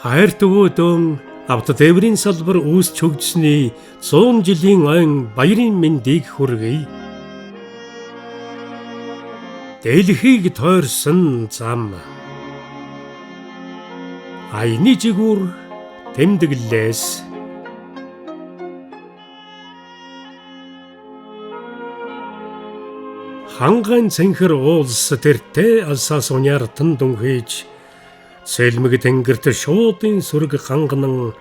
Хайрт өвөөдөн авто тээврийн салбар үүсч хөгжсөний 100 жилийн ойн баярын мэндийг хүргэе. Дэлхийг тойрсон зам. Аяны жигүүр тэмдэглэлээс. Хангайн цэнхэр уулс тэртээ алсаас уняартан дүнхэж сэлмэг тэнгэрт шуудын сүрэг ханганан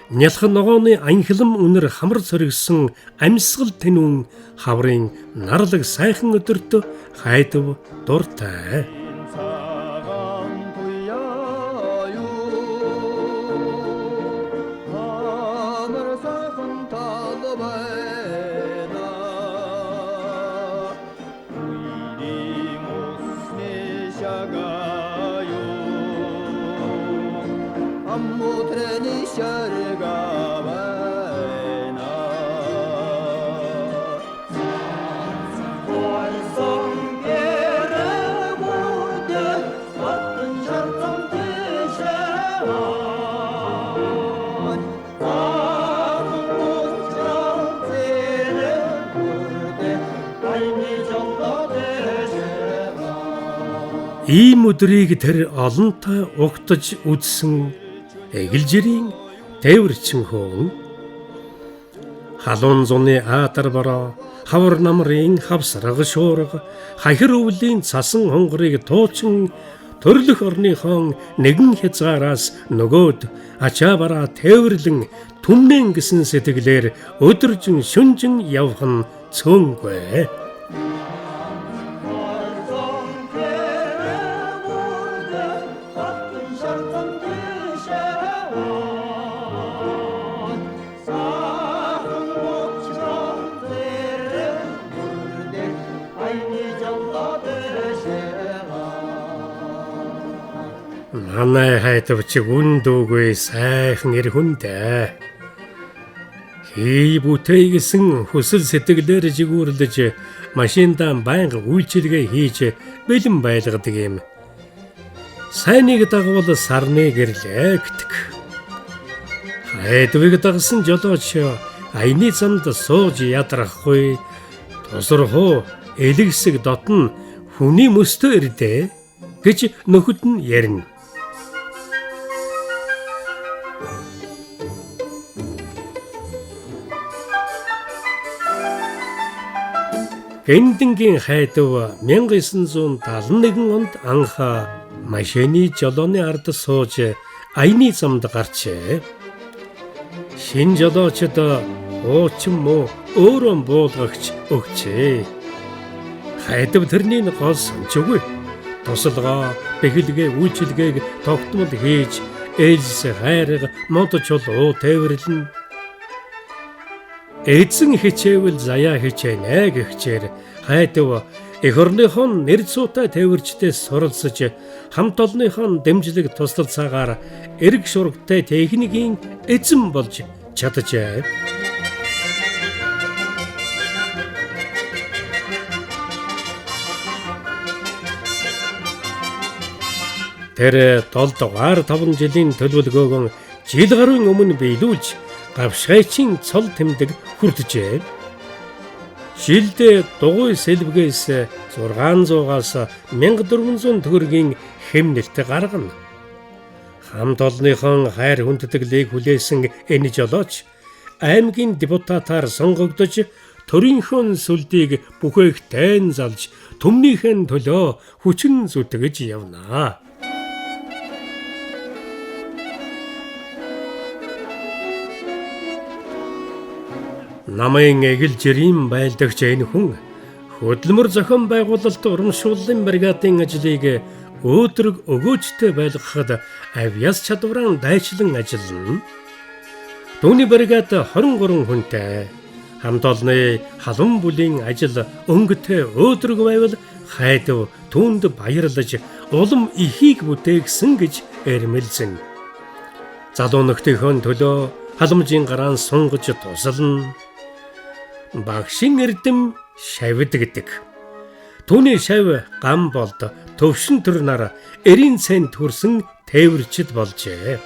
нялхан ногооны анхлам үнэр хамар соргисон амьсгал тэнүүн хаврын нарлаг сайхан өдөрт хайдав дуртай. Ийм өдрийг тэр олонтой угтаж үзсэн эгэлжирийн тээвэрчин хөөн халуун зуны аатар бороо хавар намрын хавсраг шуурга хахир өвлийн цасан хонгорыг туучин төрлөх орныхон нэгэн хязгаараас нөгөөд ачаабараа тээвэрлэн түмнэн гэсэн сэтгэлээр өдөржин шүнжин явах нь цөөнгүй. Манай хайтавч үндүүгүй сайхан эр хүндээ. Хий бүтэй гэсэн хүсэл сэтгэлээр жигүүрлэж машиндаа байнга үйлчилгээ хийж бэлэн байлгадаг юм. Сайныг дагвал сарны гэрлээ гэдэг. Хайтавыг дагсан жолооч аяны замд сууж ядрахгүй тосорхоо элэгсэг дотн хүний мөстөө ирдэ гэж нөхөд нь ярина. Гэндэнгийн хайдав 1971 онд анх машины жолооны ард сууж аяны замд гарчээ. Шинэ жолоочд уучин муу өөрөө буулгагч өгчээ. Хайдав тэрний гол санчгүй. Тусалгаа, бэхэлгээ, үйлчилгээг тогтмол хийж ээлс хайрга модчул уу тээвэрлэн эзэн хичээвэл заяа хичээнэ гэгчээр хайдав эх орныхон нэр цуутай тээвэрчдээс суралцж хамт олонныхон дэмжлэг туслалцаагаар эрг шургтай техникийн эзэн болж чаджээ. Тэр 7 дугаар 5 жилийн төлөвлөгөөгөө жил гаруйн өмнө биелүүлж гавшгайчин цол тэмдэг хүрдэжээ. Жилд дугуй сэлбгээс 600-аас 1400 төгрөгийн хэмнэлт гаргана. Хамт олонныхон хайр хүндэтгэлийг хүлээсэн энэ жолооч аймгийн депутатаар сонгогдож төрийнхөө сүлдийг бүхээх тайн залж түмнийхэн төлөө хүчин зүтгэж явнаа. Намын эгэлжирийн байлдагч энэ хүн хөдөлмөр зохион байгуулалт урамшууллын бригадын ажлыг өөдрөг өгөөжтэй байлгахад авьяас чадвараа дайчлан ажиллана. Түүний бригад 23 хүнтэй. Хамт олонны халуун бүлийн ажил өнгөтэй өөдрөг байвал хайдав түүнд баярлаж улам ихийг бүтээгсэн гэж эрмэлзэн. Залуу нөхдийнхөө төлөө халамжийн гараан сунгаж тусална. Багшийн эрдэм шавьд гэдэг. Түүний шавь гам болд төвшин төрнөр эрийн цэнд хүрсэн тээвэрчд болжээ.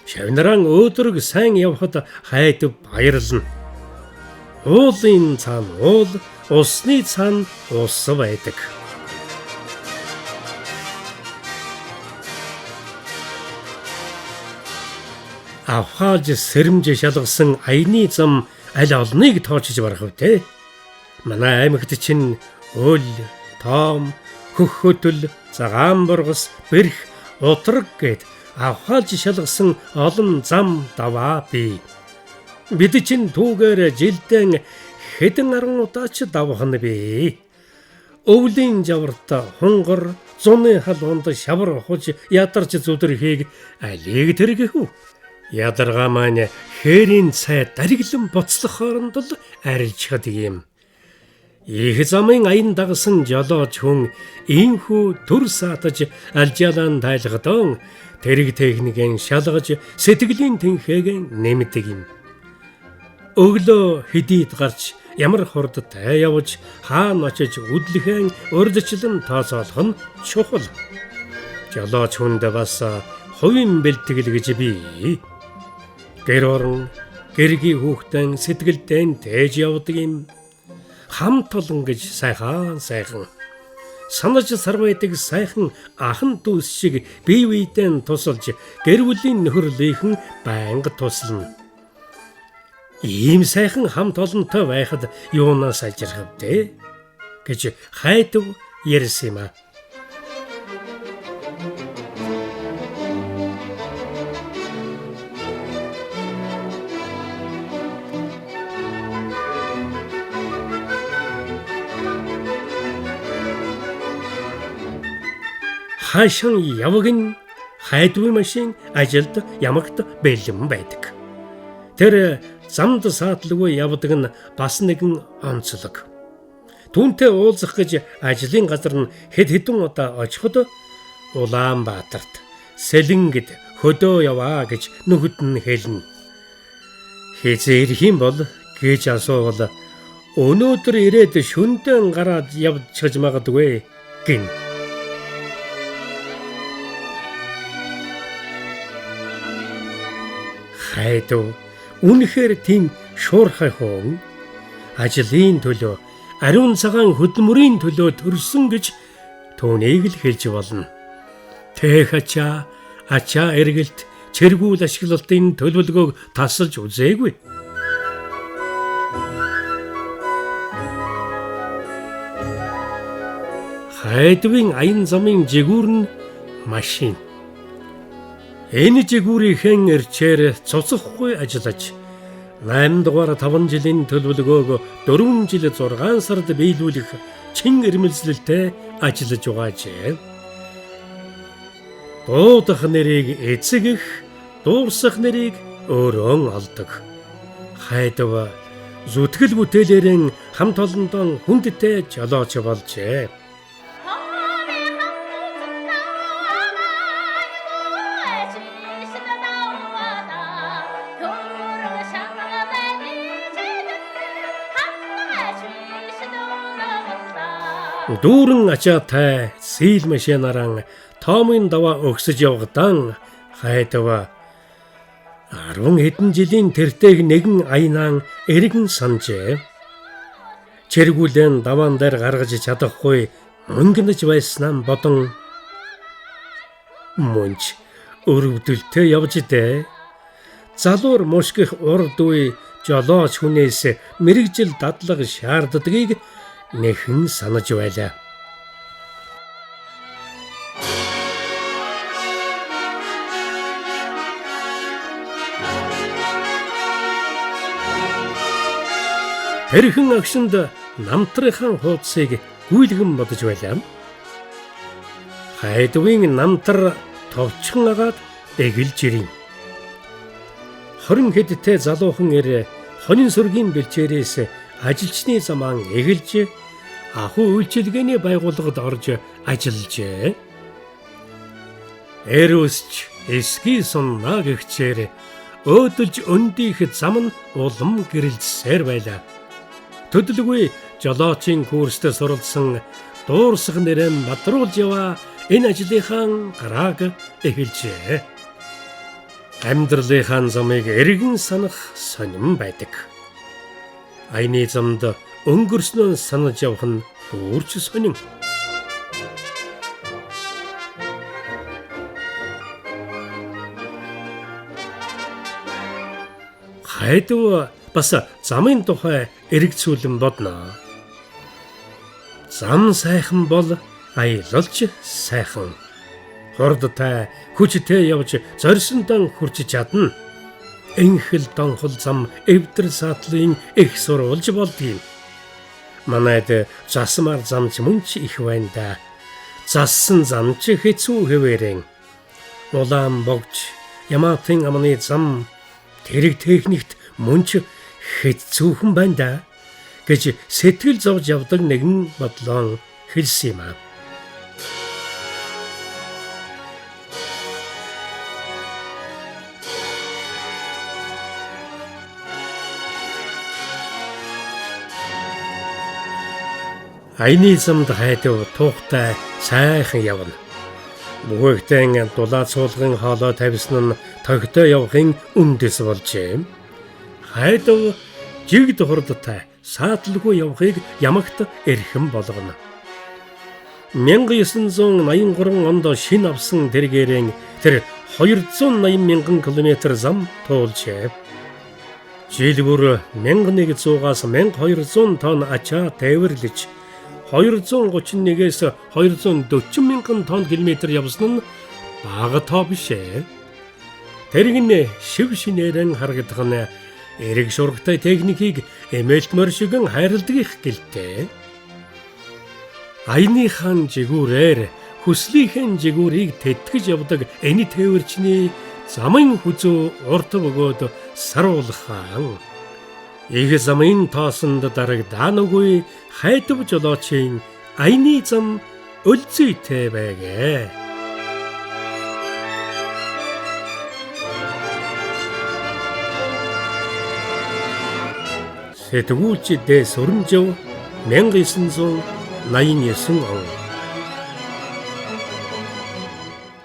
Шавнаран өөдрөг сайн явхад Хайдав баярлана. Уулын цаана уул, усны цаана ус байдаг. Авхааж сэрэмж шалгасан аяны зам аль олныг тоочж барах вэ? Манай аймагт чинь өөл, тоом, хөх хөтөл, цагаан бургас, бэрх, утраг гэд авхааж шалгасан олон зам даваа бий. Бид чинь түүгээр жилдээ хэдэн 10 удаа ч давах нь бий. Өвлийн жаварт хунгар, зуны халуунд шавар хуж ядарч зүдэрхийг алийг тэргэх үү? Ядаргаа маань хээрийн цай дариглан боцлох хооронд л арилжхад юм. Их замын аян дагсан жолооч хүн ийхүү төр саатаж алжаалан тайлгадон тэрэг техникэн шалгаж сэтгэлийн тэнхээг нэмдэг юм. Өглөө хэдийд гарч ямар хурдтай явж хаана очиж үдлэхэн урдчлан тооцоолох нь чухал. Жолооч хүнд бас хувийн бэлтгэл гэж бий. Гэр орон, гэргийн хүүхдэн сэтгэлдээ тээж явдаг юм. Хамт олон гэж сайхан санаж сарвайдаг сайхан ахан дүүс шиг бие биедээ тусалж гэр бүлийн нөхөрлийнхэн байнга туслана. Ийм сайхан хамт олонтой байхад юунаас алжирх вэ гэж Хайдав ярьсан юм аа. Хаашин явгын Хайдвын машин ажилд ямагт бэлэн байдаг. Тэр замд саатлгүй явдаг нь бас нэгэн онцлог. Түүнтэй уулзах гэж ажлын газар нь хэд хэдэн удаа очиход Улаанбаатарт Сэлэнгэд хөдөө яваа гэж нүхэд нь хэлнэ. Хэзээ ирэх юм бол гэж асуувал өнөөдөр ирээд шөнөдөө гараад явж магадгүй гин. Хайдав үнэхээр тийм шуурхай хүн, ажлын төлөө, ариун цагаан хөдөлмөрийн төлөө төрсөн гэж түүнийг л хэлж болно. Тех ачаа эргэлт, цэргүүл ашиглалтын төлөвлөгөөг тасалж үзээгүй. Хайдвын аян замын жигүүр нь машин. Энэ жигүүрийнхэн эрчээр цуцахгүй ажиллаж 8 дугаар 5 жилийн төлөвлөгөөг 4 жил 6 сард биелүүлэх чин ирмэлзлэлтэй ажиллаж байгаажээ. Дуудах нэрийг эцэгэх, дуурсах нэрийг өөрөө олдог. Хайдав зүтгэл бүтээлээрэн хамт олондоо хүндтэй жолооч болжээ. Дүүрэн ачаатай сийл машинаараа тоомын даваа өгсөж явгадан Хайдав 10 хэдэн жилийн тэртэйг нэгэн аянaan эргэн санджээ. Чэргүүлэн даваан дээр гаргаж чадахгүй мөнгөнөж байснаа бодон мөнч өрөвдөлтөй явж дээ. Залуур мушгих урд үе жолооч хүнээс мэрэгжил дадлага шаарддгийг нэхэн санаж байлаа. Тэрхэн агшинд намтрынхаа хуудсыг гүйлгэн бодож байлаа. Хайдвын намтар товчхон агаад эгэлж ирэн. 20 хэдтэй залуухан ир хонин сүргийн бэлчээрээс ажилчны замаан эгэлж ахуй үйлчилгээний байгууллагад орж ажиллажээ. Эрөсч эсхий сунна гэгчээр өөдөлж өндийх зам нь улам гэрэлзсээр байлаа. Төдөлгүй жолоочийн курст суралцсан дуурсах нэрэн бадруулж яваа энэ ажлынхаа гарааг эхэлжээ. Амьдралынхаа замыг эргэн санах сонирн байдаг. Аяны замд өнгөрснөө санаж явах нь өөрч сонин. Хайдав бас замын тухай эргцүүлэн бодно. Зам сайхан бол аялалч сайхан. Хурдтай хүчтэй явж зорьсондоо хүрч чадна. Энхэл донхол зам эвдэр саатлын их сурвалж болдгийг. Манайд засмар замч мөнч их байна да. Зассан замч хэцүү хэвээрэн. Улаан богч Яматын амны зам тэрэг техникт мөнч хэцүүхэн байна да гэж сэтгэл зовж явдаг нэгэн бодлон хэлсэн юм аа. Аяны замд хайдав тухтай сайхан явна. Бүхээгтэн дулаа цуулгын хоолой тавьсан нь тогтоо явахын үндэс болжээ. Хайдав жигд хурдтай саатлгүй явахыг ямагт эрхэм болгоно. 1983 онд шин авсан тэргээрэн тэр 280 мянган километр зам туулжээ. Жил бүр 1100-аас 1200 тонн ачаа тээвэрлэж 231-ээс 240 мянган тонн километр явсан нь бага тоо биш ээ. Тэргэн шив шинээрэн харагдах нь эрэг шургтай техникийг эмээлтмөр шигэн хайрладаг их гэлтэй. Аяныхаа жигүүрээр хүслийнхэн жигүүрийг тэтгэж явдаг эни тээвэрчний замын хүзүү урт бөгөөд саруулхан. Их замын тоосонд дарагдаагүй хайдав жолоочийн аяны зам өлзүйтэй байгээ. Сэтгүүлч Дэ Сүрэнжав 1989 он.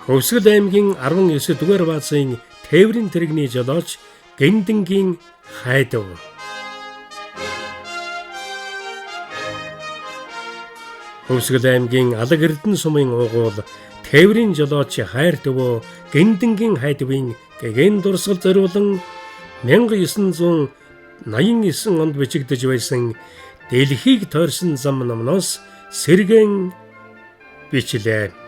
Хөвсгөл аймгийн 19 дугаар баазын тээврийн тэрэгний жолооч Гэндэнгийн хайдав. Хөвсгөл аймгийн Алаг Эрдэнэ сумын уугуул тээврийн жолооч хайр төвөө Гэндэнгийн хайдвын гэгэн дурсгал зориулан 1989 онд бичигдэж байсан Дэлхийг тойрсон зам номноос сэргэн бичлээ.